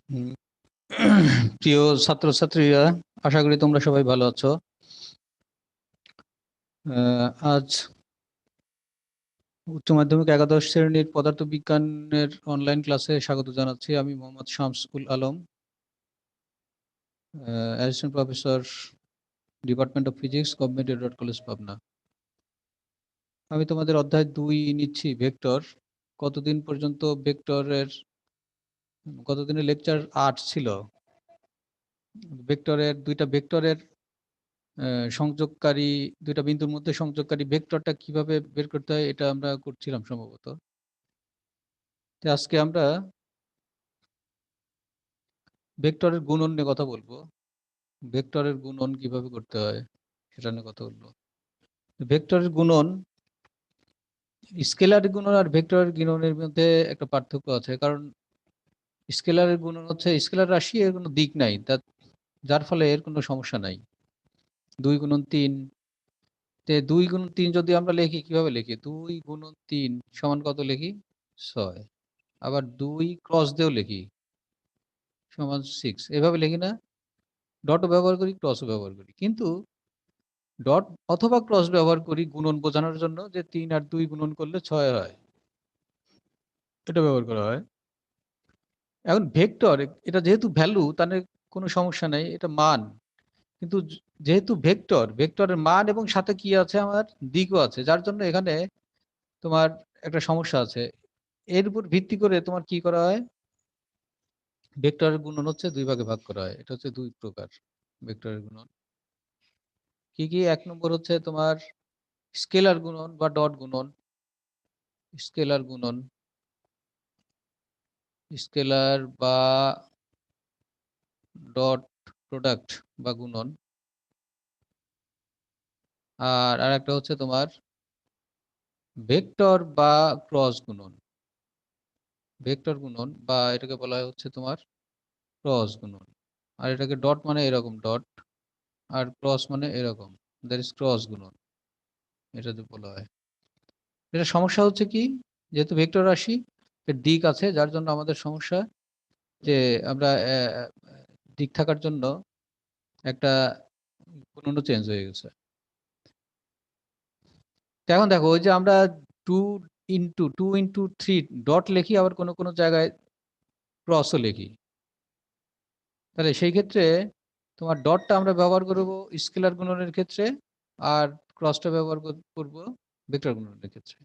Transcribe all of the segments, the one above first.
হুম, প্রিয় ছাত্রছাত্রীরা, আশা করি তোমরা সবাই ভালো আছো। আজ উচ্চ মাধ্যমিক একাদশ শ্রেণীর পদার্থবিজ্ঞানের অনলাইন ক্লাসে স্বাগত জানাচ্ছি। আমি Mohammad Shamsul Alam, assistant professor, department of physics, government education college, Pabna. আমি তোমাদের অধ্যায় 2 নিচ্ছি, ভেক্টর। কতদিন পর্যন্ত ভেক্টরের গতদিনের লেকচার 8 ছিল। দুইটা ভেক্টরের সংযোগকারী, দুইটা বিন্দুর মধ্যে সংযোগকারী ভেক্টরটা কিভাবে বের করতে হয় এটা আমরা করছিলাম সম্ভবত। তো আজকে আমরা ভেক্টরের গুণন নিয়ে কথা বলবো। ভেক্টরের গুণন কিভাবে করতে হয় সেটা নিয়ে কথা বলবো। ভেক্টরের গুণন, স্কেলার গুণন আর ভেক্টরের গুণনের মধ্যে একটা পার্থক্য আছে। কারণ স্কেলারের গুণন হচ্ছে স্কেলার রাশি, এর কোনো দিক নাই, যার ফলে এর কোনো সমস্যা নাই। 2 গুণন 3, 2 গুণন 3 যদি আমরা লিখি, কিভাবে লিখি? 2 গুণন 3 সমান কত লিখি? 6। আবার 2 ক্রস দিয়েও লিখি, সমান 6। এভাবে লিখি না? ডটও ব্যবহার করি, ক্রসও ব্যবহার করি। কিন্তু ডট অথবা ক্রস ব্যবহার করি গুণন বোঝানোর জন্য, যে 3 আর 2 গুণন করলে 6 হয়, এটা ব্যবহার করা হয়। এখন ভেক্টর, এটা যেহেতু ভ্যালু, তাহলে কোনো সমস্যা নেই, এটা মান। কিন্তু যেহেতু ভেক্টরের মান এবং সাথে কি আছে, আমার দিকও আছে, যার জন্য এখানে তোমার একটা সমস্যা আছে। এর উপর ভিত্তি করে তোমার কি করা হয়, ভেক্টরের গুণন হচ্ছে 2 ভাগে ভাগ করা হয়। এটা হচ্ছে 2 প্রকার ভেক্টরের গুণন। কি কি? 1 নম্বর হচ্ছে তোমার স্কেলার গুণন বা ডট গুণন। স্কেলার গুণন, স্কেলার বা ডট প্রোডাক্ট বা গুণন। আর আরেকটা হচ্ছে তোমার ভেক্টর বা ক্রস গুণন। ভেক্টর গুণন বা এটাকে বলা হয় হচ্ছে তোমার ক্রস গুণন। আর এটাকে ডট মানে এরকম ডট, আর ক্রস মানে এরকম, দ্যাট ইজ ক্রস গুণন, এটাতে বলা হয়। এটা সমস্যা হচ্ছে কি, যেহেতু ভেক্টর রাশি, এর দিক আছে, যার জন্য আমাদের সমস্যা যে আমরা দিক থাকার জন্য একটা গুণনও চেঞ্জ হয়ে গেছে। তো এখন দেখো, ওই যে আমরা 2 × 2 × 3 ডট লিখি, আবার কোনো কোনো জায়গায় ক্রসও লিখি। তাহলে সেই ক্ষেত্রে তোমার ডটটা আমরা ব্যবহার করব স্কেলার গুণনের ক্ষেত্রে, আর ক্রসটা ব্যবহার করব ভেক্টর গুণনের ক্ষেত্রে।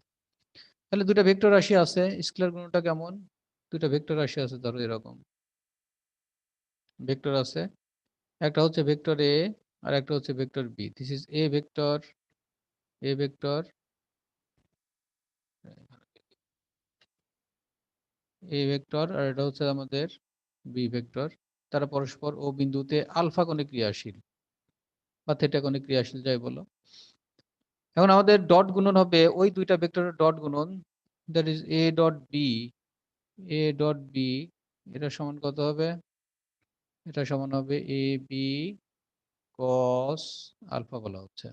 তাহলে দুটা ভেক্টর রাশি আছে, স্কেলার গুণনটা কেমন? দুটা ভেক্টর রাশি আছে, ধরো এরকম ভেক্টর আছে, একটা হচ্ছে ভেক্টর এ আর একটা হচ্ছে vector B. This is A vector, A vector, A vector, আর এটা হচ্ছে আমাদের বি ভেক্টর। তারা পরস্পর ও বিন্দুতে আলফা কোণে ক্রিয়াশীল বা থেটা কোণে ক্রিয়াশীল, যাই বলো। এখন আমাদের ডট গুণন হবে ওই দুইটা ভেক্টরের ডট গুণন, that is A dot B. A dot B, এটা সমান কত হবে? এটা সমান হবে এ বি কস আলফা বলা হচ্ছে।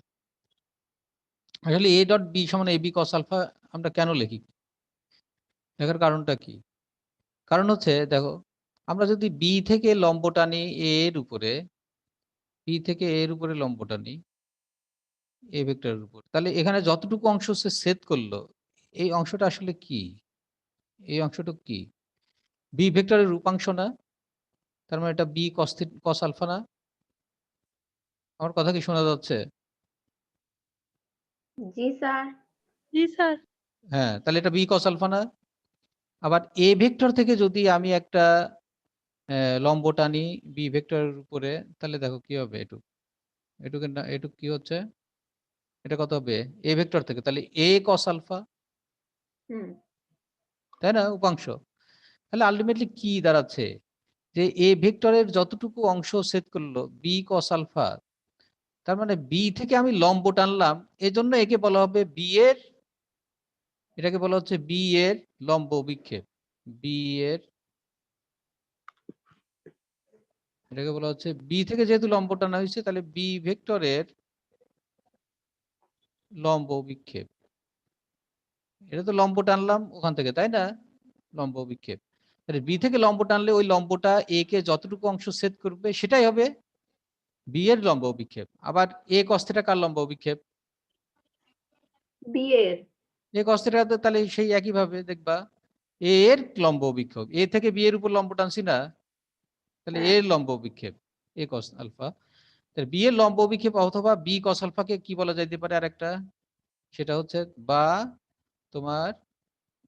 আসলে এ ডট বি সমান এ বি কস আলফা আমরা কেন লিখি, লেখার কারণটা কি? কারণ হচ্ছে দেখো, আমরা যদি বি থেকে লম্ব টানি এর উপরে, বি থেকে এর উপরে লম্ব টানি এ ভেক্টরের উপর, তাহলে এখানে যতটুকু অংশ সে ছেদ করলো, এই অংশটা আসলে কি? এই অংশটা কি? বি ভেক্টরের রূপাংশ না? তার মানে এটা বি কস আলফা না? আমার কথা কি শোনা যাচ্ছে? জি স্যার। জি স্যার। হ্যাঁ, তাহলে এটা বি কস আলফা না? আবার এ ভেক্টর থেকে যদি আমি একটা লম্ব টানি বি ভেক্টরের উপরে, তাহলে দেখো কি হবে, এটুক এটুক না, এটুক কি হচ্ছে, এটা কত হবে? এ ভেক্টর থেকে, তাহলে এ কস আলফা, হুম। তাই না, উপাংশ। তাহলে আলটিমেটলি কি দাঁড়াচ্ছে, যে এ ভেক্টরের যতটুকু অংশ ছেদ করলো বি কস আলফা, তার মানে বি থেকে আমি লম্ব টানলাম, এজন্য একে বলা হবে বি এর, এটাকে বলা হচ্ছে বি এর লম্ব বিক্ষেপ। বি এর, এটাকে বলা হচ্ছে বি থেকে যেহেতু লম্ব টানা হয়েছে, তাহলে বি ভেক্টরের লম্ব বিক্ষেপ। এটা তো লম্ব টানলাম ওখান থেকে, তাই না, লম্ব বিক্ষেপ। তাহলে বি থেকে লম্ব টানলে ওই লম্বটা এ কে যতটুকু অংশ ছেদ করবে সেটাই হবে বি এর লম্ব অভিক্ষেপ। আবার এ cos θ কার লম্ব অভিক্ষেপ? বি এর। এ cos θ তাহলে সেই একই ভাবে দেখবা এ এর লম্ব অভিক্ষেপ, এ থেকে বি এর উপর লম্ব টানছি না, তাহলে এর লম্ব অভিক্ষেপ এ cos আলফা। তাহলে বি এর লম্ব অভিক্ষেপ অথবা বি cos আলফাকে কি বলা যাইতে পারে আরেকটা, সেটা হচ্ছে বা তোমার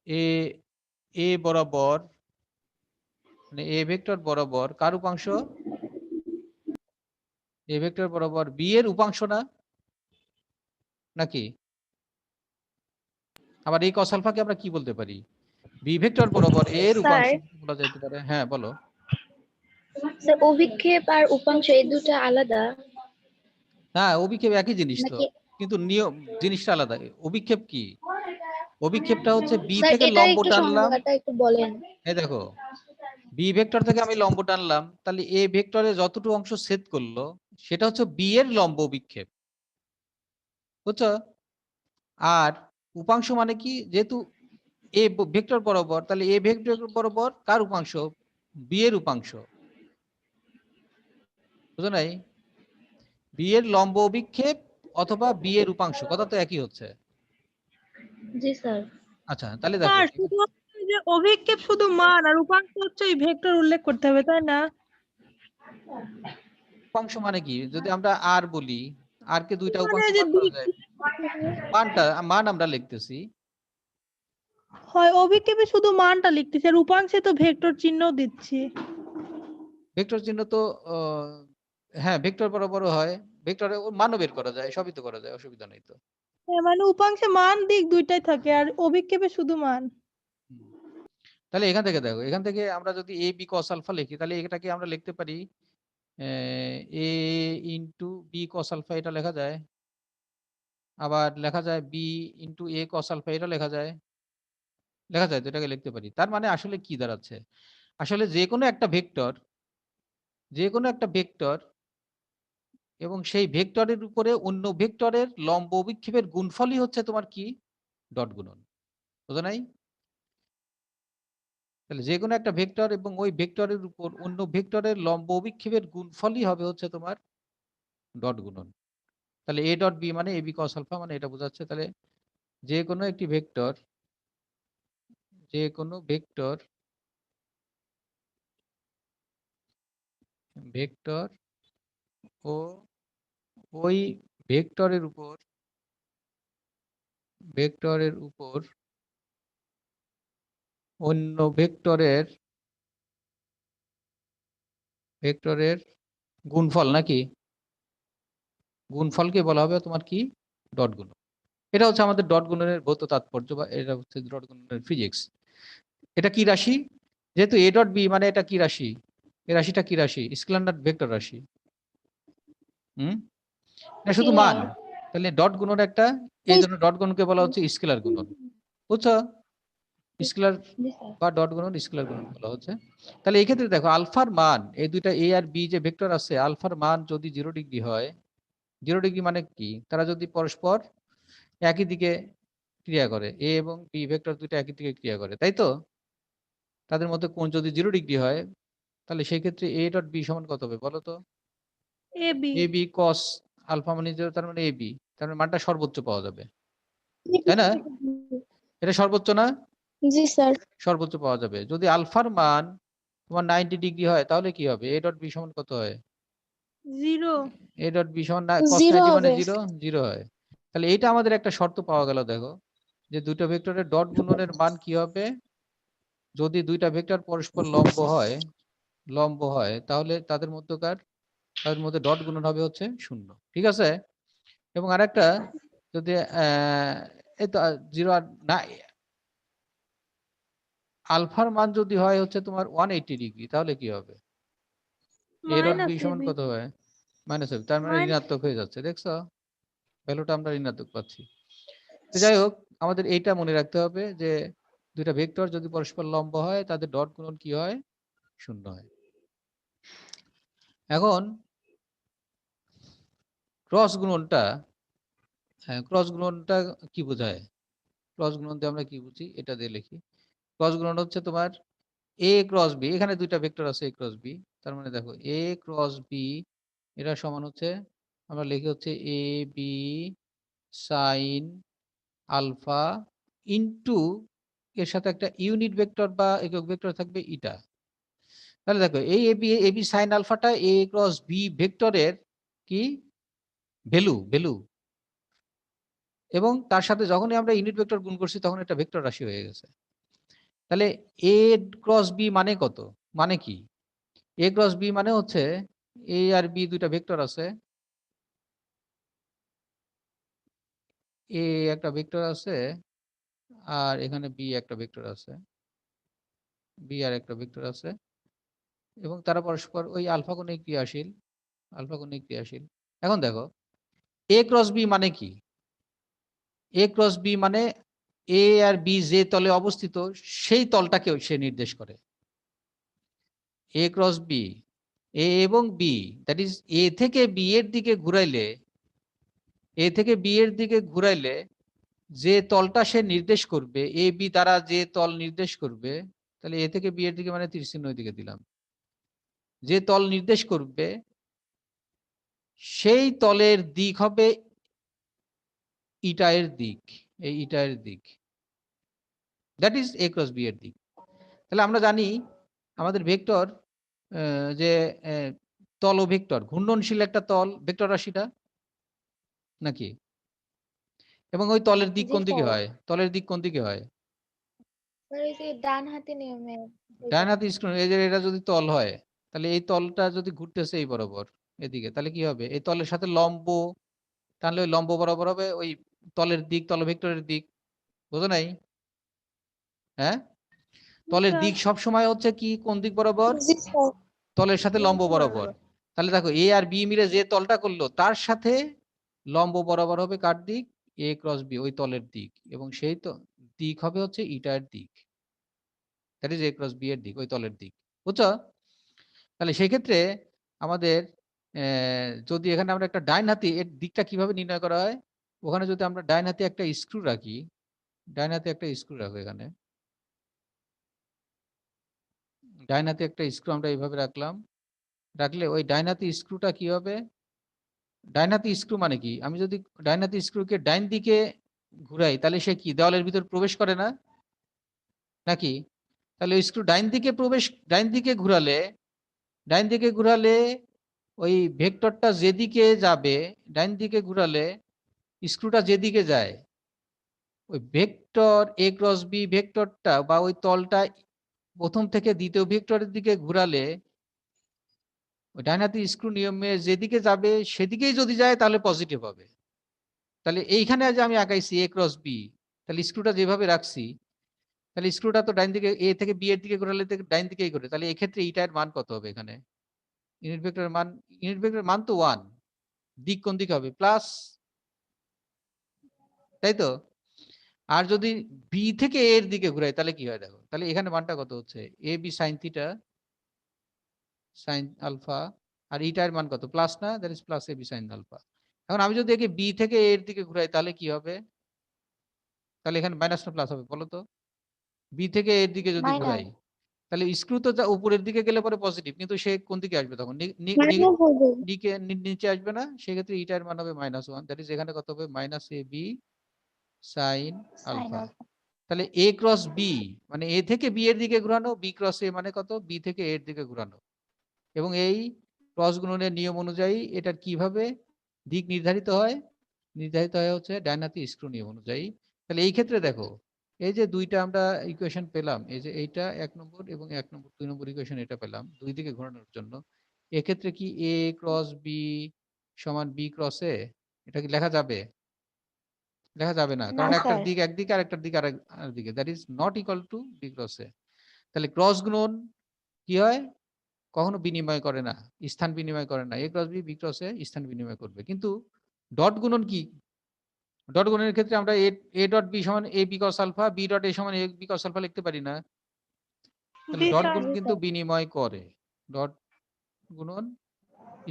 এ এ বরাবর মানে এ ভেক্টর বরাবর কার উপাংশ? এ ভেক্টর বরাবর বি এর উপাংশ না নাকি? আবার এই cos আলফাকে আমরা কি বলতে পারি? বি ভেক্টর বরাবর এর স্যার উপাংশ বলা যাইতে পারে। হ্যাঁ বলো। স্যার অভিক্ষেপ আর উপাংশ এই দুটো আলাদা হ্যাঁ অভিক্ষেপ একই জিনিস তো, নাকি? কিন্তু নিয়ম জিনিসটা আলাদা। অভিক্ষেপ কি? অভিক্ষেপটা হচ্ছে বি স্যার থেকে এটার লম্ব একটু টানলাম। সংজ্ঞাটা একটু বলেন। এই দেখো বি ভেক্টর থেকে আমি লম্ব টানলাম, তাহলে এ ভেক্টরে যতটুকু অংশ ছেদ করলো সেটা হচ্ছে বি এর লম্ব অভিক্ষেপ, বুঝছো? আর উপাংশ মানে কি, যেহেতু এ ভেক্টর বরাবর, তাহলে এ ভেক্টর বরাবর কার উপাংশ? বি এর উপাংশ, বুঝো নাই? বি এর লম্ব অভিক্ষেপ অথবা বি এর উপাংশ, কথা তো একই হচ্ছে। জি স্যার। আচ্ছা তাহলে দেখো স্যার শুধুমাত্র যে অভিক্ষেপ শুধু মান আর উপাংশ হচ্ছে ওই ভেক্টর উল্লেখ করতে হবে, তাই না? উপাংশ মানে কি, যদি আমরা আর বলি, আর কে দুইটা উপাংশ যে ভাগ করা দিক যায়, মান আমরা লিখতেছি। হয় অভিক্ষেপে শুধু মানটা লিখতেছি আর উপাংশে তো ভেক্টর চিহ্ন দিচ্ছি। ভেক্টর চিহ্ন তো হ্যাঁ ভেক্টর বরাবর হয়, ভেক্টরে মানও বের করা যায়, সবই তো করা যায়, অসুবিধা নেই তো। মানে উপাংশে মান দিক দুইটাই থাকে আর অভিক্ষেপে শুধু মান। তাহলে এখান থেকে দেখো, এখান থেকে আমরা যদি এ বি cos আলফা লিখি, তাহলে এটাকে আমরা লিখতে পারি এ ইন্টু বি cos আলফা, এটা লেখা যায়। আবার লেখা যায় বি ইন্টু এ cos আলফা, এটা লেখা যায়। লেখা যায় তো, এটাকে লিখতে পারি। তার মানে আসলে কি দাঁড়াচ্ছে, আসলে যে কোনো একটা ভেক্টর, যে কোনো একটা ভেক্টর এবং সেই ভেক্টরের উপরে অন্য ভেক্টরের লম্ব অভিক্ষেপের গুণফলই হচ্ছে তোমার কি? ডট গুণন, বুঝো নাই? তাহলে যে কোনো একটা ভেক্টর এবং ওই ভেক্টরের উপর অন্য ভেক্টরের লম্ব অভিক্ষেপের গুণফলই হবে হচ্ছে তোমার ডট গুণন। তাহলে এ ডট বি মানে এ বি cos আলফা, মানে এটা বোঝাচ্ছে। তাহলে যে কোনো একটি ভেক্টর, যে কোনো ভেক্টর ভেক্টর ও ওই ভেক্টরের উপর অন্য ভেক্টরের গুণফল নাকি, গুণফলকে বলা হবে তোমার কি? ডট গুণন। এটা হচ্ছে আমাদের ডট গুণনের ভৌত তাৎপর্য, বা এটা হচ্ছে ডট গুণনের ফিজিক্স। এটা কি রাশি? যেহেতু এ ডট বি মানে এটা কি রাশি? এই রাশিটা কি রাশি? স্কেলার না ভেক্টর রাশি? এটা শুধু মান। তাহলে ডট গুণন একটা, এই জন্য ডট গুণনকে বলা হচ্ছে স্কেলার গুণন, বুঝছো? স্কেলার জি স্যার। বা ডট গুণন, স্কেলার গুণন বলা হচ্ছে। তাহলে এই ক্ষেত্রে দেখো আলফার মান, এই দুইটা এ আর বি যে ভেক্টর আছে, আলফার মান যদি 0 ডিগ্রি হয়, 0 ডিগ্রি মানে কি, তারা যদি পরস্পর একই দিকে ক্রিয়া করে, এ এবং বি ভেক্টর দুইটা একই দিকে ক্রিয়া করে, তাই তো? তাদের মধ্যে কোণ যদি 0 ডিগ্রি হয়, তাহলে সেই ক্ষেত্রে এ ডট বি সমান কত হবে বলো তো? A B. A B cos alpha মানে 0, তার মানে এ বি, তার মানে মানটা সর্বোচ্চ পাওয়া যাবে, তাই না? এটা সর্বোচ্চ না? জি স্যার। সর্বোচ্চ পাওয়া যাবে। যদি আলফার মান তোমার 90 ডিগ্রি হয়, তাহলে কি হবে? এ ডট বি সমান কত হয়? 0। এ ডট বি সমান cos 0 90 মানে হবে। 0, 0 হয়। তাহলে এইটা আমাদের একটা শর্ত পাওয়া গেল, দেখো যে দুটো ভেক্টরের ডট গুণনের মান কি হবে? যদি দুইটা ভেক্টর পরস্পর লম্ব হয় তাহলে তাদের মধ্যে ডট গুণন হবে হচ্ছে 0, ঠিক আছে? এবং আরেকটা, যদি এই তো 0 আর না, আলফার মান যদি হয় হচ্ছে তোমার 180 ডিগ্রি, তাহলে কি হবে? এ ডট বি মাইনাস এ সমান বি। কত হয়? মাইনাস হবে, তার মানে ঋণাত্মক হয়ে যাচ্ছে, দেখছো? ভ্যালুটা আমরা ঋণাত্মক পাচ্ছি। তো যাই হোক, আমাদের এইটা মনে রাখতে হবে যে দুইটা ভেক্টর যদি পরস্পর লম্ব হয়, তাদের ডট গুণন কি হয়? 0 হয়। এখন ক্রস গুণনটা, ক্রস গুণনটা কি বোঝায়? ক্রস গুণন দিয়ে আমরা কি বুঝি এটা দিয়ে লিখি। ক্রস গুণন হচ্ছে তোমার এ ক্রস বি, এখানে দুইটা ভেক্টর আছে এ ক্রস বি, তার মানে দেখো এ ক্রস বি এটা সমান হচ্ছে, আমরা লিখি হচ্ছে A B sine alpha into এর সাথে একটা ইউনিট ভেক্টর বা একক ভেক্টর থাকবে ইটা। তাহলে দেখো এই এবি সাইন আলফাটা এ ক্রস বি ভেক্টরের কি ভ্যালু, এবং তার সাথে যখনই আমরা ইউনিট ভেক্টর গুণ করছি তখন একটা ভেক্টর রাশি হয়ে গেছে। তাহলে এ ক্রস বি মানে কত, মানে কি? এ ক্রস বি মানে হচ্ছে এ আর বি দুইটা ভেক্টর আছে, এ একটা ভেক্টর আছে আর এখানে বি একটা ভেক্টর আছে, বি আর একটা ভেক্টর আছে, এবং তারা পরস্পর ওই আলফা কোণে ক্রিয়াশীল। এখন দেখো এ ক্রস বি মানে কি? এ ক্রস বি মানে এ আর বি যে তলে অবস্থিত সেই তলটাকে সে নির্দেশ করে। এ ক্রস বি, এ এবং বি, দ্যাট ইজ এ থেকে বি এর দিকে ঘুরাইলে যে তলটা সে নির্দেশ করবে, এ বি দ্বারা যে তল নির্দেশ করবে, তাহলে এ থেকে বি এর দিকে মানে তীর চিহ্ন দিকে দিলাম, যে তল নির্দেশ করবে সেই তলের দিক হবে ইটা এর দিক, এই ইটা এর দিক, that is A cross B এর দিক। তাহলে আমরা জানি আমাদের ভেক্টর যে তল ও ভেক্টর ঘূর্ণনশীল একটা তল ভেক্টর রাশিটা নাকি, এবং ওই তলের দিক জি কোন দিকে স্যার। হয়? তলের দিক কোন দিকে হয়? স্যার ওই যে ডান হাতে নিয়মে ডান হাতে স্ক্রু, এই যে এটা যদি তল হয় তাহলে এই তলটা যদি ঘুরতেছে এই বরাবর এদিকে, তাহলে কি হবে? এই তলের সাথে লম্ব তাহলে ওই লম্ব বরাবর হবে ওই তলের দিক, তল ভেক্টরের দিক। বুঝো নাই? হ্যাঁ, তলের স্যার দিক সব সময় হচ্ছে কি কোন দিক বরাবর? জি স্যার। তলের সাথে লম্ব বরাবর। তাহলে দেখো এ আর বি মিলে যে তলটা করলো তার সাথে লম্ব বরাবর হবে কার দিক? এ ক্রস বি, ওই তলের দিক, এবং সেই তো দিক হবে হচ্ছে ইটার দিক, that is A cross B এর দিক, ওই তলের দিক। বুঝছো? তাহলে সেই ক্ষেত্রে আমাদের যদি এখানে আমরা একটা ডাইন হাতি এর দিকটা কিভাবে নির্ণয় করা হয়, ওখানে যদি আমরা ডাইন হাতে একটা স্ক্রু রাখি, ডাইন হাতে একটা স্ক্রু রাখো, এখানে ডাইন হাতে একটা স্ক্রু আমরা এইভাবে রাখলাম, রাখলে ওই ডাইন হাতি স্ক্রুটা কি হবে? ডাইন হাতি স্ক্রু মানে কি? আমি যদি ডাইন হাতি স্ক্রুকে ডাইন দিকে ঘুরাই তাহলে সে কি দেওয়ালের ভিতর প্রবেশ করে না নাকি? তাহলে ওই স্ক্রু ডাইন দিকে ঘুরালে ওই ভেক্টরটা যেদিকে যাবে, ডাইন দিকে ঘুরালে স্ক্রুটা যেদিকে যায় ওই ভেক্টর এ ক্রস বি ভেক্টরটা বা ওই তলটা প্রথম থেকে দ্বিতীয় ভেক্টরের দিকে ঘুরালে ওই ডাইন হাতি স্ক্রু নিয়মে যেদিকে যাবে সেদিকেই যদি যায় তাহলে পজিটিভ হবে। তাহলে এইখানে যে আমি আঁকাইছি এ ক্রস বি, তাহলে স্ক্রুটা যেভাবে রাখছি, তাহলে স্ক্রুটা তো ডাইন দিকে এ থেকে বি এর দিকে ঘোরালে ডাইন দিকেই ঘুরে, তাহলে এক্ষেত্রে ইটার মান কত হবে? এখানে ইউনিট ভেক্টরের মান তো 1, দিক কোন দিকে হবে? প্লাস, তাই তো? আর যদি বি থেকে এ এর দিকে ঘুরাই তাহলে কি হয় দেখো, তাহলে এখানে মানটা কত হচ্ছে? A B sine theta sine alpha, আর ইটার মান কত? প্লাস না, that is plus A B sine alpha. এখন আমি যদি একে বি থেকে এ এর দিকে ঘুরাই তাহলে কি হবে? তাহলে এখানে মাইনাস না প্লাস হবে বলো তো? বি থেকে এর দিকে যদি মাইনাস। ঘুরাই তাহলে স্ক্রু তো উপরের দিকে গেলে পরে পজিটিভ, কিন্তু সে কোন দিকে আসবে তখন? মাইনাস হবে। নিচে আসবে না, সেক্ষেত্রে ইটার মান হবে -1, দ্যাট ইজ এখানে কত হবে? Minus A B sine sine alpha. Alpha. তাহলে এ ক্রস বি মানে এ থেকে বি এর দিকে ঘোরানো, বি ক্রস এ মানে কত? বি থেকে এর দিকে ঘোরানো। এবং এই ক্রস গুণনের নিয়ম অনুযায়ী এটার কিভাবে দিক নির্ধারিত হয়? নির্ধারিত হয় হচ্ছে ডান হাতি স্ক্রু নিয়ম অনুযায়ী। তাহলে এই ক্ষেত্রে দেখো এই যে দুইটা আমরা ইকুয়েশন পেলাম, এই যে এইটা 1 নম্বর এবং 1 নম্বর 2 নম্বর ইকুয়েশন এটা পেলাম দুই দিকে ঘোরানোর জন্য। এক্ষেত্রে কি এ ক্রস বি সমান বি ক্রস এ এটা কি লেখা যাবে? লেখা যাবে না, না কারণ একটার স্যার। দিক একদিকে আর একটার দিক আরেকদিকে, that is not equal to B cross A. তাহলে ক্রস গুণন কি হয়? কখনো বিনিময় করে না, স্থান বিনিময় করে না। এ ক্রস বি বি ক্রস এ স্থান বিনিময় করবে। কিন্তু ডট গুণন কি? ডট গুণনের ক্ষেত্রে আমরা এ ডট বি সমান A B cos alpha, B dot A সমান এ বি কস আলফা লিখতে পারি না? তাহলে জি ডট স্যার। গুণ কিন্তু বিনিময় করে, ডট গুণন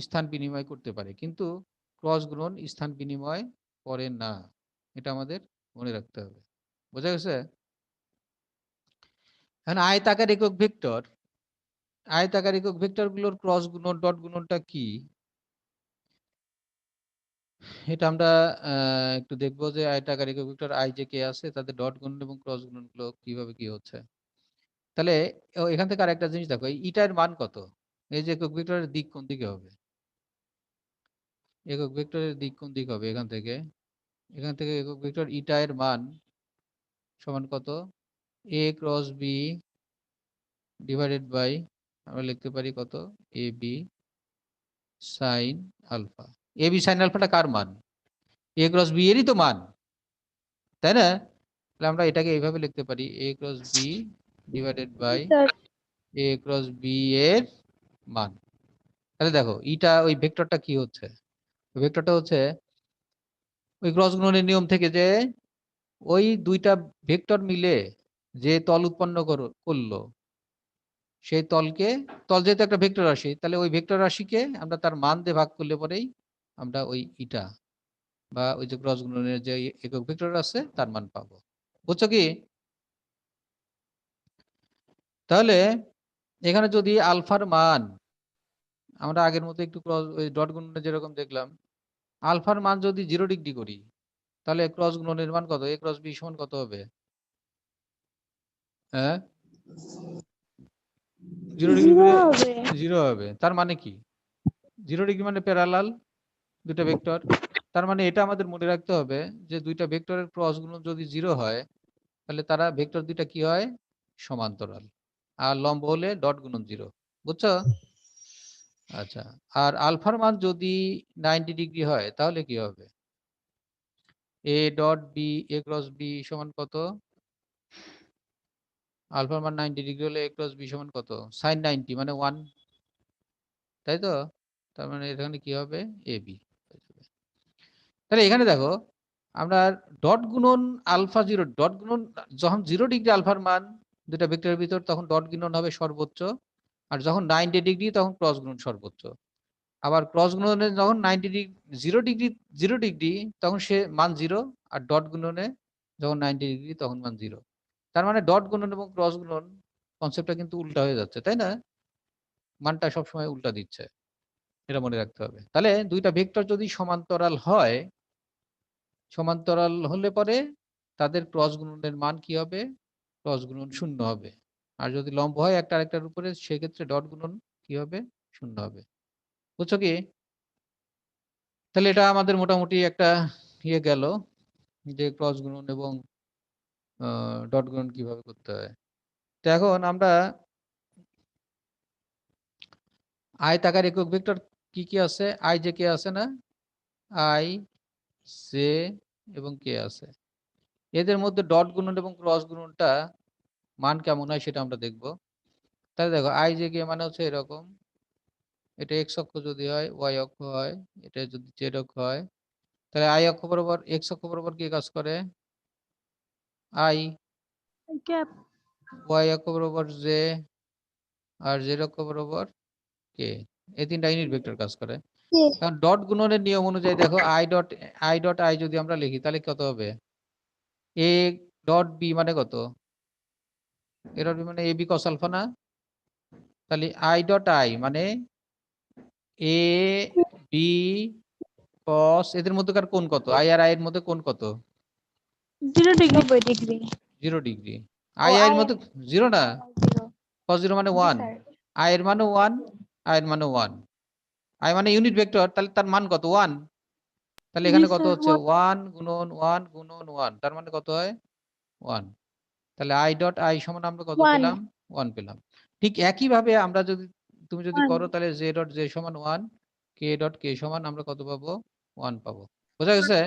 স্থান বিনিময় করতে পারে, কিন্তু ক্রস গুণন স্থান বিনিময় করে না। এটা আমাদের মনে রাখতে হবে। বোঝা গেছে? এখন আয়তাকার একক ভেক্টর গুলোর ক্রস গুণন ডট গুণনটা কি এটা আমরা একটু দেখবো যে আয়তাকার একক ভেক্টর আই যে কে আছে তাদের ডট গুণন এবং ক্রস গুণন গুলো কিভাবে কি হচ্ছে। তাহলে এখান থেকে আরেকটা জিনিস দেখো, এই ইটার মান কত, এই যে একক ভেক্টরের দিক কোন দিকে হবে, একক ভেক্টরের দিক কোন দিক হবে, এখান থেকে একক ভেক্টর ইটা এর মান সমান কত, এ ক্রস বি ডিভাইডেড বাই আমরা লিখতে পারি কত, এ বি সাইন আলফা। এ বি সাইন আলফাটা কার মান, এ ক্রস বি এরই তো মান, তাই না? তাহলে আমরা এটাকে এইভাবে লিখতে পারি, A cross B divided by sir A cross B এর মান। তাহলে দেখো ইটা ওই ভেক্টরটা কি হচ্ছে, ভেক্টরটা হচ্ছে ওই ক্রস গুণনের নিয়ম থেকে যে ওই দুইটা ভেক্টর মিলে যে তল উৎপন্ন করলো সেই তলকে, তল যেহেতু একটা ভেক্টর রাশি তাহলে ওই ভেক্টর রাশিকে আমরা তার মান দিয়ে ভাগ করলে পরেই আমরা ওই ইটা বা ওই যে ক্রস গুণনের যে একক ভেক্টর আছে তার মান পাবো। বুঝছো কি? তাহলে এখানে যদি আলফার মান আমরা আগের মতো একটু ক্রস ওই ডট গুণনে যেরকম দেখলাম, আলফার মান যদি 0 ডিগ্রি করি তাহলে ক্রস গুণনের মান কত, এ ক্রস বি সমান কত হবে? হ্যাঁ 0 ডিগ্রি জিরো করে হবে। 0 হবে। তার মানে কি, 0 ডিগ্রি মানে প্যারালাল দুইটা ভেক্টর। তার মানে এটা আমাদের মনে রাখতে হবে যে দুইটা ভেক্টরের ক্রস গুণন যদি 0 হয় তাহলে তারা ভেক্টর দুইটা কি হয়, সমান্তরাল, আর লম্ব হলে ডট গুণন 0। বুঝছো? আচ্ছা, আর আলফার মান যদি 90 ডিগ্রি হয় তাহলে কি হবে, A dot B A cross B সমান কত, আলফার মান 90 ডিগ্রি হলে এ ক্রস বি সমান কত, সাইন 90 মানে 1, তাই তো? তার মানে এখানে কি হবে, এ বি। তাহলে এখানে দেখো আমরা ডট গুণন আলফা 0, ডট গুণন যখন 0 ডিগ্রি আলফার মান দুটা ভেক্টরের ভিতর তখন ডট গুণন হবে সর্বোচ্চ, আর যখন 90 ডিগ্রি তখন ক্রস গুণন সর্বোচ্চ। আবার ক্রস গুণনে যখন 90 ডিগ্রি 0 ডিগ্রি তখন সে মান 0, আর ডট গুণনে যখন 90 ডিগ্রি তখন মান 0। তার মানে ডট গুণন এবং ক্রস গুণন কনসেপ্টটা কিন্তু উল্টা হয়ে যাচ্ছে, তাই না? মানটা সবসময় উল্টা দিচ্ছে, এটা মনে রাখতে হবে। তাহলে দুইটা ভেক্টর যদি সমান্তরাল হয়, সমান্তরাল হলে পরে তাদের ক্রস গুণনের মান কি হবে, ক্রস গুণন 0 হবে। আর যদি লম্ব হয় একটা আরেকটার উপরে সেক্ষেত্রে ডট গুণন কি হবে, 0 হবে। বুঝছো কি? তাহলে এটা আমাদের মোটামুটি একটা ইয়ে গেল যে ক্রস গুণন এবং ডট গুণন কিভাবে করতে হয়। তো এখন আমরা আয়তাকার একক ভেক্টর কি কি আছে, আই জে কে আছে না, আই জে এবং কে আছে, এদের মধ্যে ডট গুণন এবং ক্রস গুণনটা মান কেমন হয় সেটা আমরা দেখব। তাহলে দেখো আই জে কে মানে হচ্ছে এরকম, এটা এক্স অক্ষ যদি হয়, ওয়াই অক্ষ হয়, এটা যদি জেড অক্ষ হয়, তাহলে আই অক্ষ বরাবর এক্স অক্ষ বরাবর কি কাজ করে, আই, ক্যাপ ওয়াই অক্ষ বরাবর জে, আর জেড অক্ষ বরাবর কে, এই তিনটা ইউনিট ভেক্টর কাজ করে। কারণ ডট গুণনের নিয়ম অনুযায়ী দেখো আই ডট আই যদি আমরা লিখি তাহলে কত হবে, এ ডট বি মানে কত, এ ডট বি মানে এ বি কস আলফা না, তাহলে আই ডট আই মানে এ বি কস, এদের মধ্যকার কোণ কত, আই আর আই এর মধ্যে কোণ কত, 0 degree. 90 degree. 0 degree. I I এর মধ্যে 0 না, কস 0 মানে 1, আই এর মানে 1, আই এর মানে 1, আই মানে ইউনিট ভেক্টর তাহলে তার মান কত, 1। তাহলে জি এখানে কত স্যার, হচ্ছে 1 গুণন 1 গুণন 1, তার মানে কত হয় 1। তাহলে আই ডট আই সমান আমরা কত 1 পেলাম, 1 পেলাম। ঠিক একই ভাবে আমরা যদি তুমি যদি 1 করো তাহলে জে ডট জে সমান 1, কে ডট কে সমান আমরা কত পাবো, 1 পাবো। বোঝা গেছে?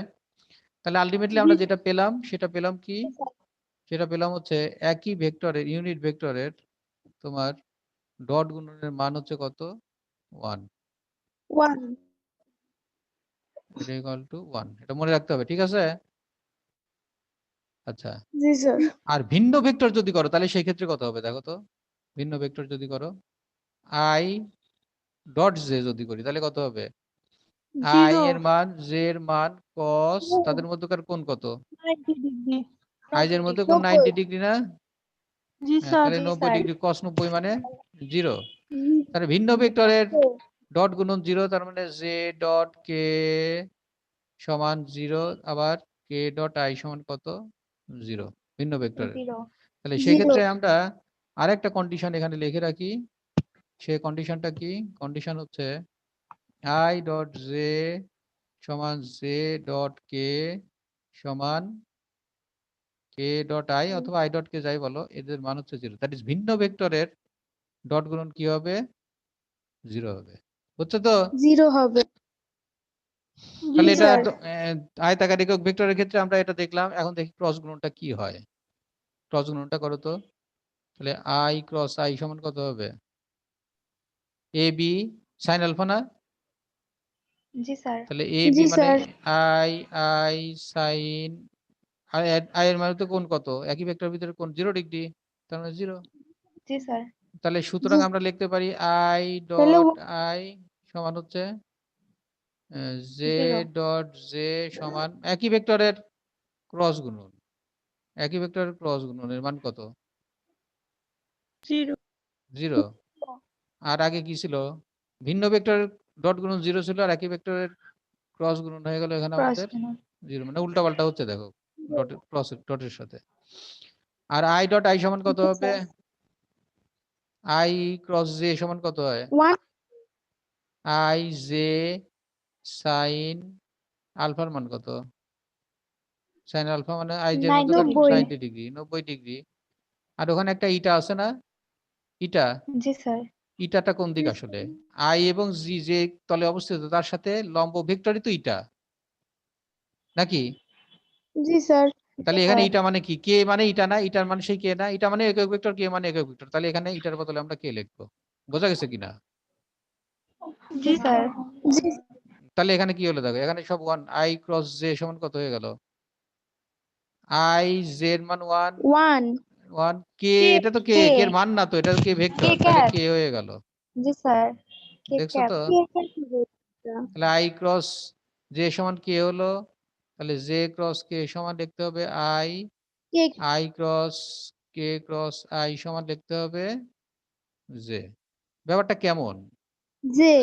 তাহলে আলটিমেটলি আমরা যেটা পেলাম সেটা পেলাম কি, সেটা পেলাম হচ্ছে একই ভেক্টরের ইউনিট ভেক্টরের তোমার ডট গুণনের মান হচ্ছে কত, 1, 1 এটা ইকুয়াল টু 1। এটা মনে রাখতে হবে, ঠিক আছে? আচ্ছা, জি স্যার। আর ভিন্ন ভেক্টর যদি করো তাহলে সেই ক্ষেত্রে কত হবে দেখো তো, ভিন্ন ভেক্টর যদি করো আই ডট জে যদি করি তাহলে কত হবে, আই 0 এর মান জে এর মান কস, তাদের মধ্যকার কোণ কত, 90 ডিগ্রি। আই এর মধ্যে কোণ 90 ডিগ্রি না, জি স্যার। তাহলে জি 90 স্যার। ডিগ্রি cos 90 মানে 0। তাহলে ভিন্ন ভেক্টরের ডট গুণন 0, তার মানে j ডট k সমান 0, আবার k ডট i সমান কত? 0, ভিন্ন ভেক্টরের। 0। তাহলে সেক্ষেত্রে আমরা আরেকটা কন্ডিশন এখানে লিখে রাখি। সে কন্ডিশনটা কি? কন্ডিশন হচ্ছে i ডট j সমান j ডট k সমান k ডট i অথবা i ডট k যাই বলো, এদের মান হচ্ছে 0। দ্যাট ইজ ভিন্ন ভেক্টরের ডট গুণন কি হবে? 0 হবে। বুঝছো তো? 0 হবে। তাহলে জি এটা স্যার। আয়তাকার একক ভেক্টরের ক্ষেত্রে আমরা এটা দেখলাম। এখন দেখি ক্রস গুণনটা কি হয়। ক্রস গুণনটা করো তো। তাহলে i ক্রস i সমান কত হবে? এ বি সাইন আলফা না? জি স্যার। তাহলে এ বি মানে i i সাইন i এর মানে তো কোণ কত? একই ভেক্টরের ভিতরে কোণ 0 ডিগ্রি, তার মানে 0। জি স্যার। তাহলে সুতরাং আমরা লিখতে পারি i তাহলে ডট i সমান হচ্ছে j 0। ডট j সমান একই ভেক্টরের ক্রস গুণন। একই ভেক্টরের ক্রস গুণনের মান কত? 0। 0। আর আগে কি ছিল? ভিন্ন ভেক্টরের ডট গুণন 0 ছিল, আর একই ভেক্টরের ক্রস গুণন হয়ে গেল এখানে ক্রস আমাদের গুণন। 0, মানে উল্টা পাল্টা হচ্ছে দেখো ডটের ক্রসের ডটের সাথে। আর i ডট i সমান কত হবে? i ক্রস j সমান কত হয়? 1। i j সাইন আলফার মান কত? সাইন আলফা মানে i j এর মধ্যে থাকে 90। 90 ডিগ্রি, 90 ডিগ্রি। আর ওখানে একটা ইটা আছে না? ইটা, জি স্যার। ইটাটা কোন দিক আসলে? i এবং j যে তলে অবস্থিত তার সাথে লম্ব ভেক্টরই তো ইটা, নাকি? জি স্যার। তাহলে এখানে ইটা মানে কি? কে মানে ইটা না? ইটার মানে সেই কে না? ইটা মানে একক ভেক্টর, কে মানে একক ভেক্টর। তাহলে এখানে ইটার বদলে আমরা কে লিখবো? বোঝা গেছে কিনা? জি স্যার। জি। তাহলে এখানে কি হলো দেখো, এখানে সব 1, i ক্রস j সমান কত হয়ে গেল? i j এর মান 1, 1 1 কে, এটা তো কে, কে কে এর মান না তো, এটা কে ভেক্টর, কে তাহলে ক্যাপ। কে হয়ে গেল। জি স্যার। কে দেখছো ক্যাপ। তো? তাহলে i ক্রস j সমান কে হলো? তাহলে j ক্রস k সমান লিখতে হবে i, K i cross k cross i সমান লিখতে হবে j। ব্যাপারটা কেমন? জে।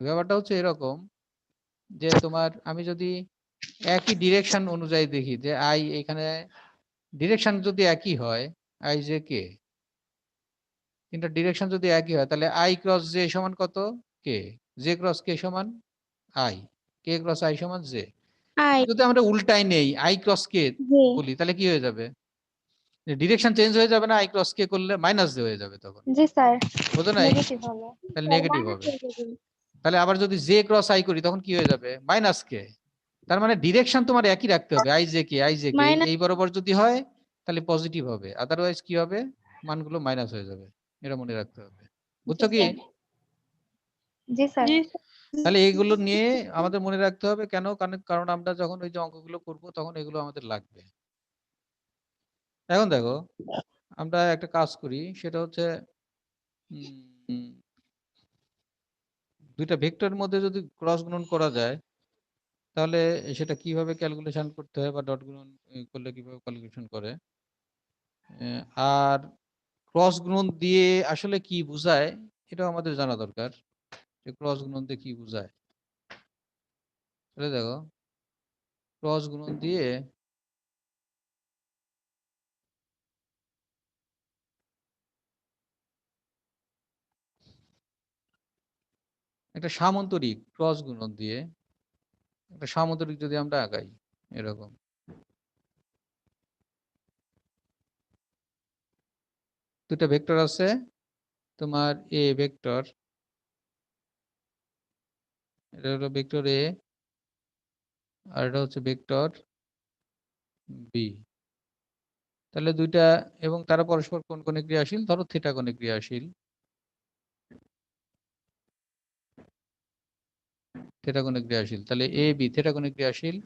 ব্যাপারটা হচ্ছে এরকম যে তোমার আমি যদি একই ডিরেকশন অনুযায়ী দেখি যে i এখানে ডিরেকশন যদি একই হয়, i j k, কিন্তু ডিরেকশন যদি একই হয়, তাহলে i ক্রস j সমান কত? k, j ক্রস k সমান i, k ক্রস i সমান j। আই যদি আমরা উল্টাই নেই i ক্রস k জে। বলি, তাহলে কি হয়ে যাবে? ডিরেকশন চেঞ্জ হয়ে যাবে না? i ক্রস k করলে মাইনাস হয়ে যাবে তখন, জি স্যার। বুঝো নাই? নেগেটিভ হবে। তাহলে নেগেটিভ হবে। তাহলে আবার যদি j ক্রস i করি তখন কি হয়ে যাবে? Minus k। তার মানে ডিরেকশন তোমার একই রাখতে হবে, i j k i j k, minus. এই বরাবর যদি হয় তাহলে পজিটিভ হবে, আদারওয়াইজ কি হবে? মানগুলো মাইনাস হয়ে যাবে। এটা মনে রাখতে হবে। জি বুঝছো কি? স্যার। জি স্যার। জি তাহলে এইগুলো নিয়ে আমাদের মনে রাখতে হবে। কেন? কারণ আমরা যখন ওই যে অঙ্কগুলো করব তখন এগুলো আমাদের লাগবে। এখন দেখো আমরা একটা কাজ করি, সেটা হচ্ছে উম, দুইটা ভেক্টরের মধ্যে যদি ক্রস গুণন করা যায় তাহলে সেটা কিভাবে ক্যালকুলেশন করতে হয় বা ডট গুণন করলে কিভাবে ক্যালকুলেশন করে। আর ক্রস গুণন দিয়ে আসলে কি বোঝায় এটাও আমাদের জানা দরকার, যে ক্রস গুণন দিয়ে কি বোঝায়। তাহলে দেখো ক্রস গুণন দিয়ে একটা সামান্তরিক ক্রস গুণন দিয়ে একটা সামান্তরিক যদি আমরা আঁকাই এরকম, দুটা ভেক্টর আছে তোমার, এ ভেক্টর, এটা হলো ভেক্টর এ, আর এটা হচ্ছে ভেক্টর বি। তাহলে দুইটা, এবং তারা পরস্পর কোন কোণে ক্রিয়াশীল? ধরো থিটা কোণে ক্রিয়াশীল, থিটা কোণে ক্রিয়াশীল। তাহলে এ বি থিটা কোণে ক্রিয়াশীল।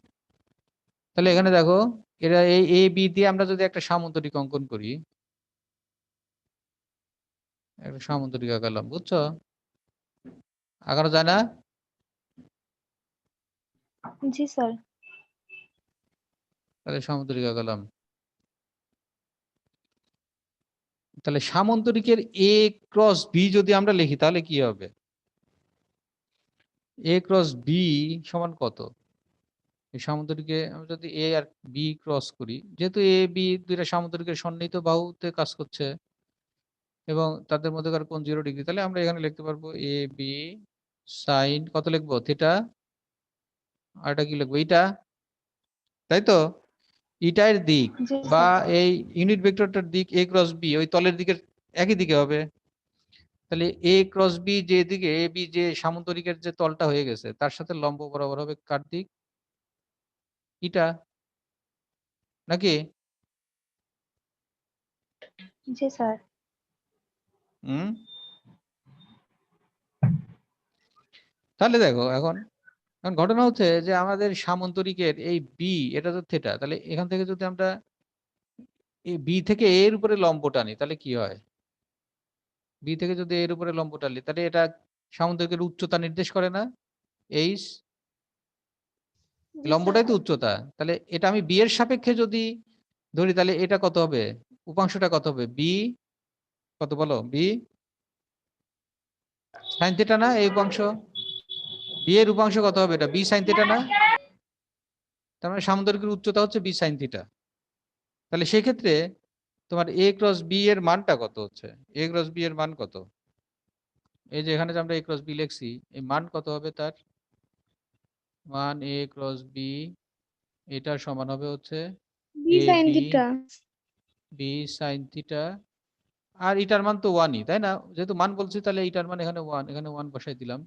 তাহলে এখানে দেখো এরা এই এ বি দিয়ে আমরা যদি একটা সামান্তরিক অঙ্কন করি, একটা সামান্তরিক আঁকালাম, বুঝছো? আঁকানো যায় না? জি স্যার। তাহলে সামান্তরিক আঁকালাম। তাহলে সামান্তরিকের এ ক্রস বি যদি আমরা লিখি তাহলে কি হবে? এ ক্রস বি সমান কত? এই সামান্তরিকে আমি যদি এ আর বি ক্রস করি, যেহেতু এ বি দুইটা সামান্তরিকের সন্নিহিত বাহুতে কাজ করছে এবং তাদের মধ্যকার কোণ 0 ডিগ্রি, তাহলে আমরা এখানে লিখতে পারবো এ বি সাইন কত লিখবো? থিটা। আর এটা কি লিখবো? ইটা, তাই তো? ইটার দিক জি বা স্যার। এই ইউনিট ভেক্টরটার দিক এ ক্রস বি ওই তলের দিকের একই দিকে হবে। তাহলে এ ক্রস বি যে দিকে এ বি যে সামান্তরিকের যে তলটা হয়ে গেছে তার সাথে লম্ব বরাবর হবে কার দিক? ইটা, নাকি? জি স্যার। হুম, তাহলে দেখো এখন এখন ঘটনা হচ্ছে যে আমাদের সামান্তরিকের এই বি এটা তো থিটা, তাহলে এখান থেকে যদি আমরা এই বি থেকে এর উপরে লম্ব টানি তাহলে কি হয়? বি থেকে যদি এর উপরে লম্ব টানি তাহলে এটা সামান্তরিকের উচ্চতা নির্দেশ করে না? এইচ, জি লম্বটাই তো স্যার। উচ্চতা। তাহলে এটা আমি বি এর সাপেক্ষে যদি ধরি তাহলে এটা কত হবে? উপাংশটা কত হবে? বি কত বলো? বি সাইন থিটা না এই উপাংশ? বি এর উপাংশ কত হবে? এটা বি সাইন থিটা না? তার মানে সামান্তরিকের উচ্চতা হচ্ছে বি সাইন থিটা। তাহলে সেক্ষেত্রে তোমার এ ক্রস বি এর মানটা কত হচ্ছে? এ ক্রস বি এর মান কত? এই যে এখানে যে আমরা এ ক্রস বি লিখছি এই মান কত হবে তার? মান এ ক্রস বি এটার সমান হবে হচ্ছে B A sine B theta. B sine theta. আর ইটার মান তো 1ই, তাই না? যেহেতু মান বলছি তাহলে ইটার মান এখানে 1, এখানে 1 বসাই দিলাম।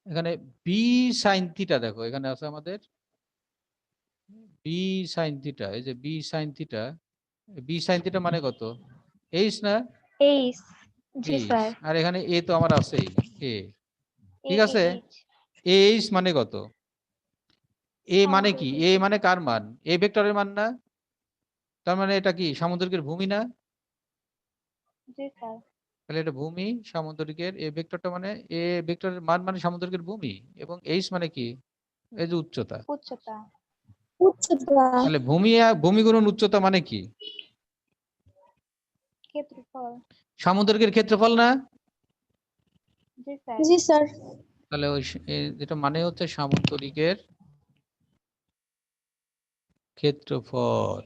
এখানে বি সাইন থিটা দেখো এখানে আছে আমাদের বি সাইন থিটা, এই যে B sine theta, B sine theta মানে কত? এইচ না? এইচ। জি এইচ। স্যার। আর এখানে এ তো আমার আছেই, এ, ঠিক আছে? এইচ। এইচ মানে কত? এ মানে কি? এ সামান্তরিকের। মানে কার মান? এ ভেক্টরের মান না? তার মানে এটা কি সামান্তরিকের ভূমি না? জি স্যার। তাহলে এটা ভূমি সামান্তরিকের। এ ভেক্টরটা মানে এ ভেক্টরের মান মানে সামান্তরিকের ভূমি, এবং এইচ মানে কি? এই যে উচ্চতা। উচ্চতা। উচ্চতা। তাহলে ভূমি গুণন উচ্চতা মানে কি? ক্ষেত্রফল। সামুদ্রিকের ক্ষেত্রফল না? জি স্যার। জি স্যার। তাহলে ওই যেটা মানে হচ্ছে সামন্তরিকের ক্ষেত্রফল।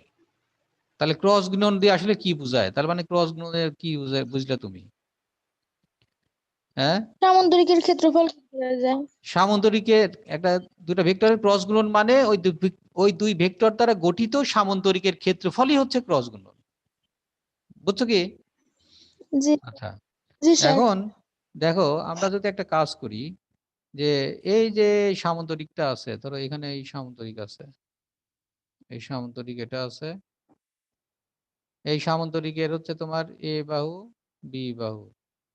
তাহলে ক্রস গুণন দিয়ে আসলে কি বোঝায়? তার মানে ক্রস গুণনের কি বোঝায় বুঝলে তুমি? হ্যাঁ, সামান্তরিকের ক্ষেত্রফল কি বোঝা যায়? সামন্তরিকের একটা দুটা ভেক্টরের ক্রস গুণন মানে ওই দুই ভেক্টর দ্বারা গঠিত সামন্তরিকের ক্ষেত্রফলই হচ্ছে ক্রস গুণন। বুঝছো কি? জি। আচ্ছা, জি স্যার। এখন দেখো আমরা যদি একটা কাজ করি যে এই যে সামন্তরিকটা আছে, ধরো এখানে এই সামন্তরিক আছে, এই সামন্তরিক এটা আছে, এই সামন্তরিকের হচ্ছে তোমার এ বাহু বি বাহু,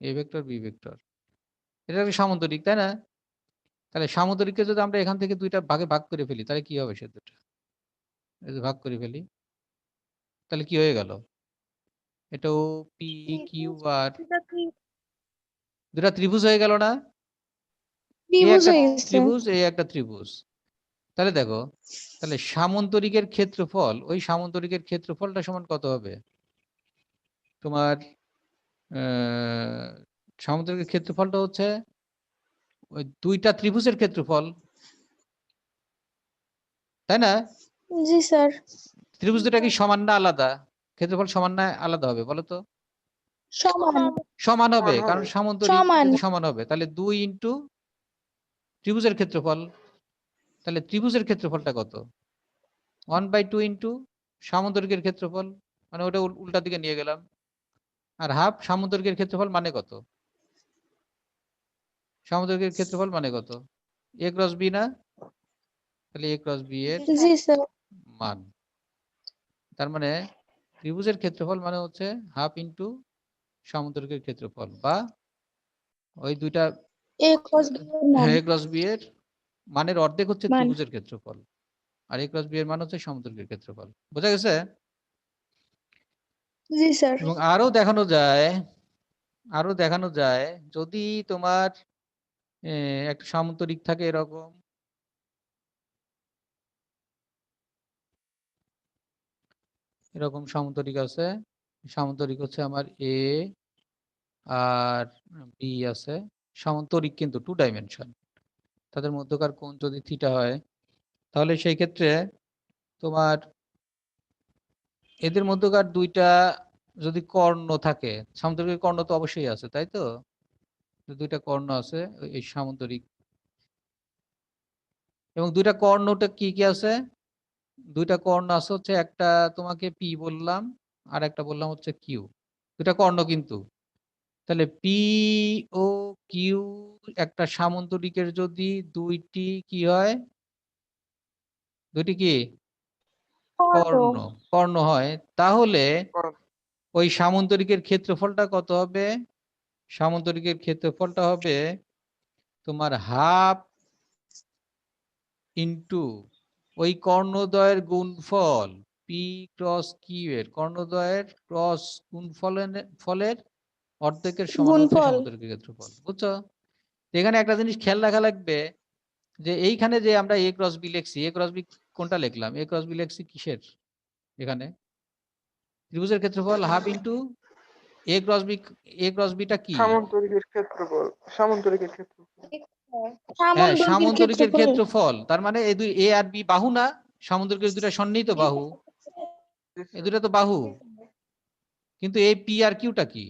এ ভেক্টর বি ভেক্টর, এটা একটা সামন্তরিক, তাই না? তাহলে সামন্তরিককে যদি আমরা এখান থেকে দুইটা ভাগে ভাগ করে ফেলি তাহলে কি হবে? সে দুটো এই যে ভাগ করে ফেলি তাহলে কি হয়ে গেল? এটা ও পি কিউ আর দুটা ত্রিভুজ হয়ে গেল না? এ ত্রিভুজ একটা হয়ে গেছে। ত্রিভুজ, এ একটা ত্রিভুজ। তাহলে দেখো, তাহলে সামন্তরিকের ক্ষেত্রফল, ওই সামন্তরিকের ক্ষেত্রফলটা সমান কত হবে তোমার? সামন্তরিকের ক্ষেত্রফলটা হচ্ছে ওই দুইটা ত্রিভুজের ক্ষেত্রফল, তাই না? জি স্যার। ত্রিভুজ দুটা কি সমান না আলাদা? ক্ষেত্রফল সমান না আলাদা হবে বলো তো? সমান। সমান হবে, কারণ সামন্তরিক সমান। যদি সমান হবে তাহলে 2 ইন্টু ত্রিভুজের ক্ষেত্রফল। তাহলে ত্রিভুজের ক্ষেত্রফলটা কত? 1/2 ইন্টু সামন্তরিকের ক্ষেত্রফল, মানে ওটা উল্টা দিকে নিয়ে গেলাম। আর হাফ সামন্তরিকের ক্ষেত্রফল মানে কত? সামন্তরিকের ক্ষেত্রফল মানে কত? এ ক্রস বি না? তাহলে এ ক্রস বি এর জি স্যার। মান। তার মানে ত্রিভুজের ক্ষেত্রফল মানে হচ্ছে হাফ ইন্টু সামন্তরিকের ক্ষেত্রফল, বা ওই দুইটা এ ক্রস বি এর মান। এ ক্রস বি এর মানের অর্ধেক হচ্ছে মান। ত্রিভুজের ক্ষেত্রফল, আর এ ক্রস বি এর মান হচ্ছে সামন্তরিকের ক্ষেত্রফল। বোঝা গেছে? জি স্যার। এবং আরো দেখানো যায় যদি তোমার একটা সামন্তরিক থাকে এরকম, এরকম সামন্তরিক আছে সামান্তরিক হচ্ছে আমার এ আর বি আছে, সামান্তরিক কিন্তু 2 ডাইমেনশন, তাদের মধ্যকার কোণ যদি থিটা হয় তাহলে সেই ক্ষেত্রে তোমার এদের মধ্যকার দুইটা যদি কর্ণ থাকে, সামান্তরিকের কর্ণ তো অবশ্যই আছে, তাই তো? দুইটা কর্ণ আছে এই সামান্তরিক, এবং দুইটা কর্ণটা কি কি আছে? দুইটা কর্ণ আছে হচ্ছে একটা তোমাকে পি বললাম আর একটা বললাম হচ্ছে কিউ, দুইটা কর্ণ কিন্তু। তাহলে পি ও কিউ একটা সামান্তরিকের যদি দুইটি কি হয়, দুইটি কি কর্ণ, কর্ণ হয়, তাহলে ওই সামান্তরিকের ক্ষেত্রফলটা কত হবে? সামান্তরিকের ক্ষেত্রফলটা হবে তোমার হাফ ইন্টু ওই কর্ণদ্বয়ের গুণফল, পি ক্রস কিউ এর কর্ণদ্বয়ের ক্রস ফলের অর্ধেকের সমান হচ্ছে গুণফল। সামান্তরিকের ক্ষেত্রফল। বুঝছো? এখানে একটা জিনিস খেয়াল রাখা লাগবে যে এইখানে যে আমরা এ ক্রস বি লিখছি, এ ক্রস বি কোনটা লিখলাম? এ ক্রস বি লিখছি কিসের? এখানে ত্রিভুজের ক্ষেত্রফল half into A cross B. A cross beta কি? সামান্তরিকের ক্ষেত্রফল, সামান্তরিকের ক্ষেত্রফল। হ্যাঁ, সামান্তরিকের সামান্তরিকের ক্ষেত্রফল। ক্ষেত্রফল। তার মানে এই দুই এ আর বি বাহু না? সামান্তরিকের দুইটা সন্নিহিত বাহু, এই দুটো তো বাহু। কিন্তু এই পি আর কিউটা কি?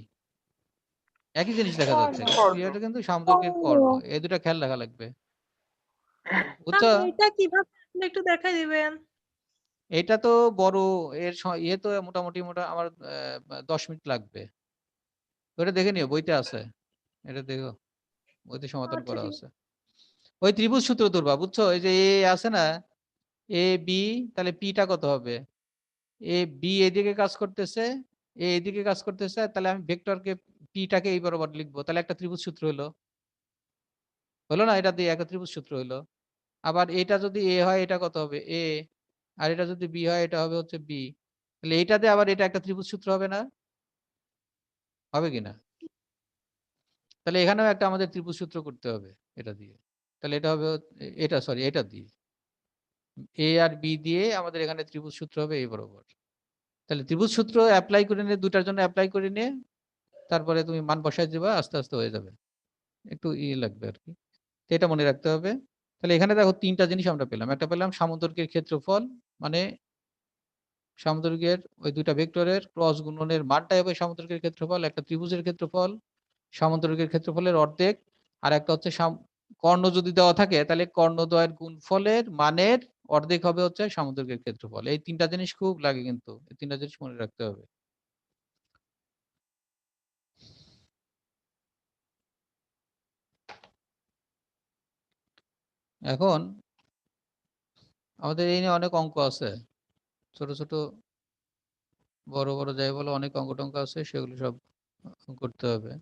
একই জিনিস দেখা যাচ্ছে, কর্ণ। এটা কিন্তু সামান্তরিকের কর্ণ। এই দুটো খেয়াল রাখা লাগবে। বুঝছো? এটা কিভাবে আসলে একটু দেখাই দিবেন? এটা তো বড়, এর ইয়ে তো মোটামুটি আমার 10 মিনিট লাগবে। ওটা দেখে নিও, বইতে আছে, এটা দেখো, বইতে সমাধান আচ্ছা করা ঠিক আছে। ওই ত্রিভুজ সূত্র ধরবা, বুঝছো? এই যে এ আছে না, এ বি, তাহলে পিটা কত হবে? এ বি এদিকে কাজ করতেছে, এ এদিকে কাজ করতেছে, তাহলে আমি ভেক্টরকে পিটাকে এই বরাবর লিখবো, তাহলে একটা ত্রিভুজ সূত্র হলো, হলো না? এটা দিয়ে একটা ত্রিভুজ সূত্র হলো। আবার এটা যদি এ হয় এটা কত হবে? এ। আর এটা যদি বি হয় এটা হবে হচ্ছে বি। তাহলে এইটাতে আবার এটা একটা ত্রিভুজ সূত্র হবে না? হবে কিনা? তাহলে এখানেও একটা আমাদের ত্রিভুজ সূত্র করতে হবে এটা দিয়ে। তাহলে এটা হবে এটা, সরি, এটা দিয়ে এ আর বি দিয়ে আমাদের এখানে ত্রিভুজ সূত্র হবে এই বরাবর। তাহলে ত্রিভুজ সূত্র অ্যাপ্লাই করে নিয়ে, দুটার জন্য অ্যাপ্লাই করে নিয়ে তারপরে তুমি মান বসায় দিবা, আস্তে আস্তে হয়ে যাবে। একটু লাগবে আর কি, তো এটা মনে রাখতে হবে। তাহলে এখানে দেখো তিনটা জিনিস আমরা পেলাম। একটা পেলাম সামান্তরিকের ক্ষেত্রফল, মানে সামান্তরিকের ওই দুইটা ভেক্টরের ক্রস গুণনের মানটাই হবে সামান্তরিকের ক্ষেত্রফল। একটা ত্রিভুজের ক্ষেত্রফল সামান্তরিকের ক্ষেত্রফলের অর্ধেক। আর একটা হচ্ছে কর্ণ যদি দেওয়া থাকে তাহলে কর্ণদ্বয়ের গুণফলের মানের অর্ধেক হবে হচ্ছে সামান্তরিকের ক্ষেত্রফল। এই তিনটা জিনিস খুব লাগে, কিন্তু এই তিনটা জিনিস মনে রাখতে হবে। এখন আমাদের এই নিয়ে অনেক অঙ্ক আছে, ছোট ছোট বড় বড় যাই বলো, অনেক অঙ্ক টঙ্ক আছে, সেগুলো সব করতে হবে।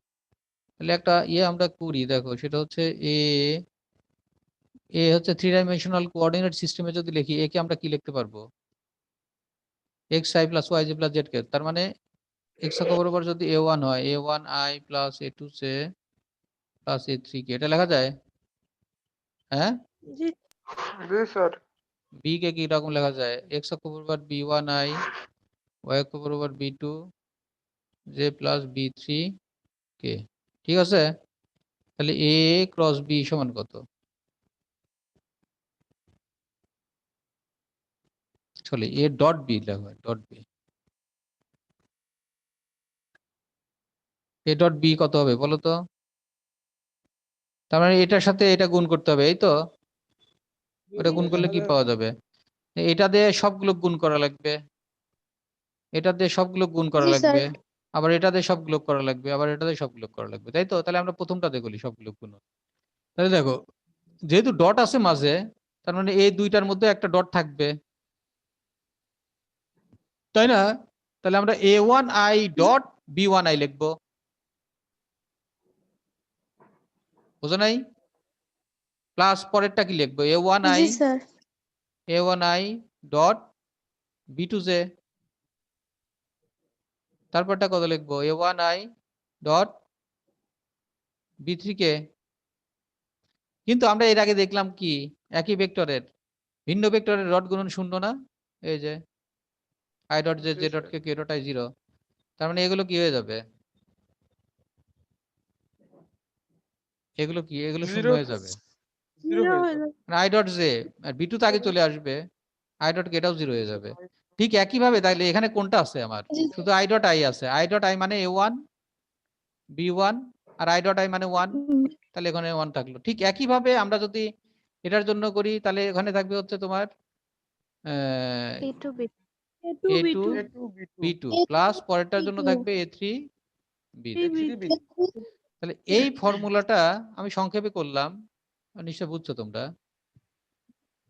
তাহলে একটা আমরা করি, দেখো, সেটা হচ্ছে এ হচ্ছে 3 ডাইমেনশনাল কোঅর্ডিনেট সিস্টেমে যদি লিখি, এ কে আমরা কি লিখতে পারবো? X I plus Y J plus Z K. তার মানে এক্স অক্ষ বরাবর যদি a1 হয়, a1i plus a2j plus a3k, এটা লেখা যায়? হ্যাঁ। জি জি স্যার। বি কে কি রকম লেখা যায়? এক্স অক্ষ বরাবর b1i, ওয়াই অক্ষ বরাবর b2j প্লাস b3k। ঠিক আছে? তাহলে a ক্রস b সমান কত? চলে a ডট b লেখা, dot b। a dot b কত হবে বলো তো? তার মানে এটার সাথে এটা গুণ করতে হবে, এই তো? ওটা গুণ করলে কি পাওয়া যাবে? এটা দিয়ে সবগুলো গুণ করা লাগবে, এটা দিয়ে সবগুলো গুণ করা জি লাগবে, স্যার। আবার এটা দিয়ে সবগুলো করা লাগবে, আবার এটা দিয়ে সবগুলো করা লাগবে, তাই তো? তাহলে আমরা প্রথমটা দিয়ে করি, সবগুলো গুণ। তাহলে দেখো, যেহেতু ডট আছে মাঝে, তার মানে এই দুইটার মধ্যে একটা ডট থাকবে, তাই না? তাহলে আমরা a1i ডট b1i লিখবো, বুঝো নাই? প্লাস পরেরটা কি লিখবো? জি স্যার। a1i dot b2j। তারপরটা কত লিখবো? a1i dot b3k। কিন্তু আমরা এর আগে দেখলাম কি, একই ভেক্টরের ভিন্ন ভেক্টরের ডট গুণন শূন্য না? এই যে i dot j j dot k k dot i 0। তার মানে এগুলো কি হয়ে যাবে? এগুলো কি? এগুলো শূন্য জিরো হয়ে যাবে। জিরো জিরো হয়ে হয়ে যাবে। যাবে। আই ডট জে আর বি টু তো আগে চলে আসবে, আই ডট কে এটাও জিরো হয়ে যাবে। ঠিক একইভাবে তাহলে এখানে কোনটা আছে আমার? শুধু আই ডট আই আছে। আই ডট আই মানে A1 B1 R I dot I মানে 1, তাহলে এখানে 1 থাকলো। ঠিক একইভাবে আমরা যদি এটার জন্য করি তাহলে এখানে থাকবে হচ্ছে তোমার A2 B2 A2 A2 B2 A2 B2 B2 plus পরেরটার জন্য থাকবে A3 B3। A3 B3 তাহলে এই ফর্মুলাটা আমি সংক্ষেপে করলাম, নিশ্চয় বুঝছো তোমরা।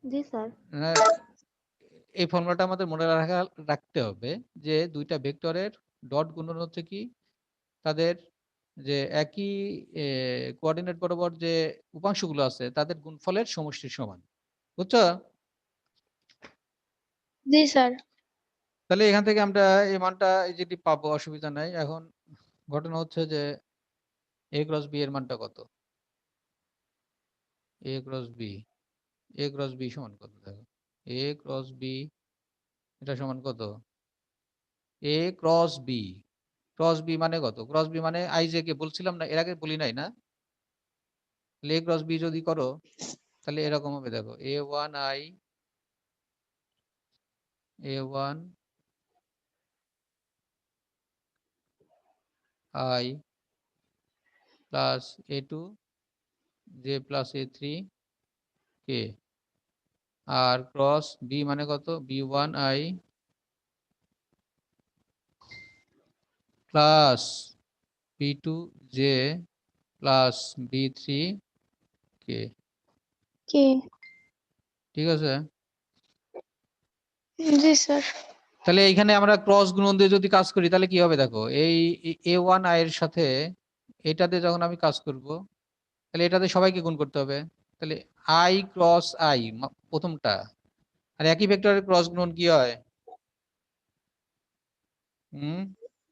জি স্যার। এই ফর্মুলাটা আমাদের মনে রাখতে হবে যে দুইটা ভেক্টরের ডট গুণন হচ্ছে কি তাদের যে একই কোঅর্ডিনেট বরাবর যে উপাংশগুলো আছে তাদের গুণফলের সমষ্টির সমান। বুঝছো? জি স্যার। তাহলে এখান থেকে আমরা এই মানটা যেটি পাবো অসুবিধা নাই। এখন ঘটনা হচ্ছে যে a ক্রস b এর মানটা কত? a ক্রস b সমান কত? দেখো a ক্রস b এটা সমান কত? a ক্রস b মানে কত? ক্রস b মানে i j কে বলছিলাম না, এর আগে বলি নাই না? a ক্রস b যদি করো তাহলে এরকম হবে, দেখো a1 i plus a2 j plus a3 k আর ক্রস b মানে কত? b1 i plus b2 j plus b3 k। কে? ঠিক আছে? জি স্যার। তাহলে এইখানে আমরা ক্রস গুণন দিয়ে যদি কাজ করি তাহলে কি হবে? দেখো এই a1 i এর সাথে এটাতে যখন আমি কাজ করব তাহলে এটাতে সবাইকে গুণ করতে হবে। তাহলে i ক্রস i প্রথমটা, আর একই ভেক্টরের ক্রস গুণন কি হয়?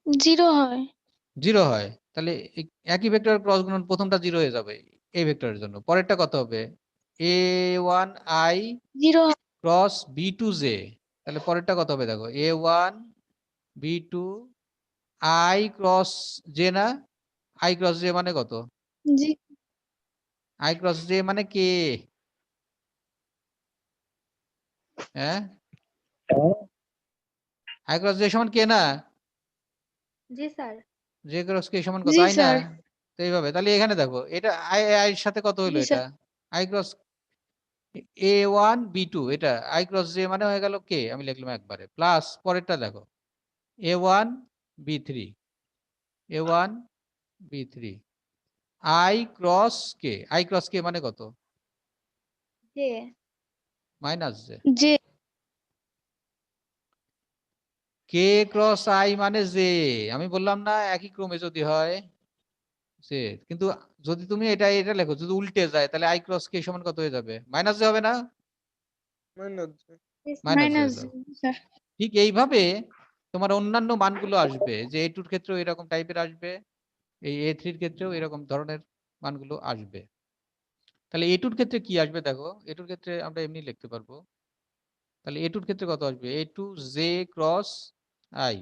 জিরো হয়। 0 হয়। তাহলে একই ভেক্টরের ক্রস গুণন প্রথমটা 0 হয়ে যাবে এই ভেক্টরের জন্য। পরেরটা কত হবে? a1 i zero cross b2 j। তাহলে পরেরটা কত হবে? দেখো a1 b2 i cross j না? i ক্রস j মানে কত? জি i ক্রস j মানে কে? হ্যাঁ, i ক্রস j সমান কে না? জি স্যার। j ক্রস k সমান কত? জি i না? স্যার। তো এইভাবে তাহলে এখানে দেখো এটা i এর সাথে কত হলো? জি এটা sir. i cross a1 b2 এটা i ক্রস j মানে হয়ে গেল কে, আমি লিখলাম একবারে, প্লাস পরেরটা দেখো a1 b3 i cross k মানে কত? J. Minus j। J. k cross i মানে j। আমি বললাম না একই ক্রমে যদি হয় j, কিন্তু যদি তুমি এটা লেখো যদি উল্টে যায় তাহলে i ক্রস k সমান কত হয়ে যাবে? মাইনাস j হবে না? মাইনাস মাইনাস j মাইনাস হলো। স্যার। ঠিক এইভাবে তোমার অন্যান্য মানগুলো আসবে, যে a2 এর ক্ষেত্রেও এরকম টাইপের আসবে, এই a3 এর ক্ষেত্রেও এরকম ধরনের মানগুলো আসবে। তাহলে a2 এর ক্ষেত্রে কি আসবে? দেখো a2 এর ক্ষেত্রে আমরা এমনি লিখতে পারবো। তাহলে a2 এর ক্ষেত্রে কত আসবে? a2 j cross i।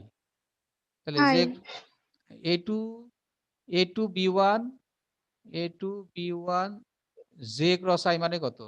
তাহলে j I. a2 a2 b1 j cross i মানে কত?